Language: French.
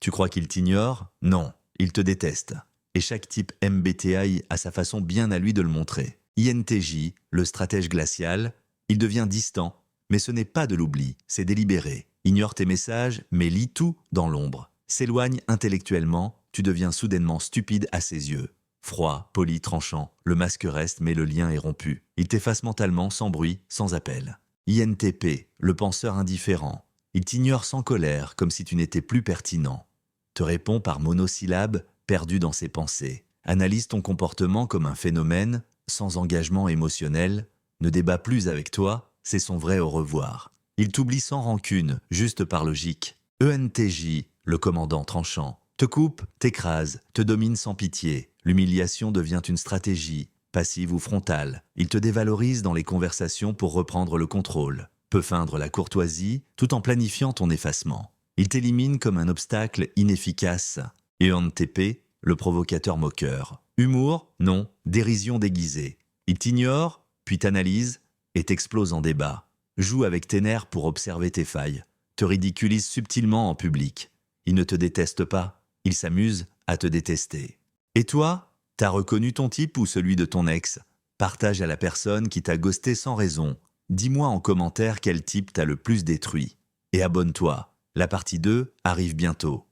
Tu crois qu'il t'ignore? Non, il te déteste. Et chaque type MBTI a sa façon bien à lui de le montrer. INTJ, le stratège glacial, il devient distant, mais ce n'est pas de l'oubli, c'est délibéré. Ignore tes messages, mais lit tout dans l'ombre. S'éloigne intellectuellement, tu deviens soudainement stupide à ses yeux. Froid, poli, tranchant, le masque reste mais le lien est rompu. Il t'efface mentalement, sans bruit, sans appel. INTP, le penseur indifférent. Il t'ignore sans colère, comme si tu n'étais plus pertinent. Te répond par monosyllabes, perdu dans ses pensées. Analyse ton comportement comme un phénomène, sans engagement émotionnel. Ne débat plus avec toi, c'est son vrai au revoir. Il t'oublie sans rancune, juste par logique. ENTJ, le commandant tranchant. Te coupe, t'écrase, te domine sans pitié. L'humiliation devient une stratégie, passive ou frontale. Il te dévalorise dans les conversations pour reprendre le contrôle. Peut feindre la courtoisie tout en planifiant ton effacement. Il t'élimine comme un obstacle inefficace. ENTP, le provocateur moqueur. Humour? Non, dérision déguisée. Il t'ignore, puis t'analyse et t'explose en débat. Joue avec tes nerfs pour observer tes failles. Te ridiculise subtilement en public. Il ne te déteste pas, il s'amuse à te détester. Et toi, t'as reconnu ton type ou celui de ton ex? Partage à la personne qui t'a ghosté sans raison. Dis-moi en commentaire quel type t'a le plus détruit. Et abonne-toi, la partie 2 arrive bientôt.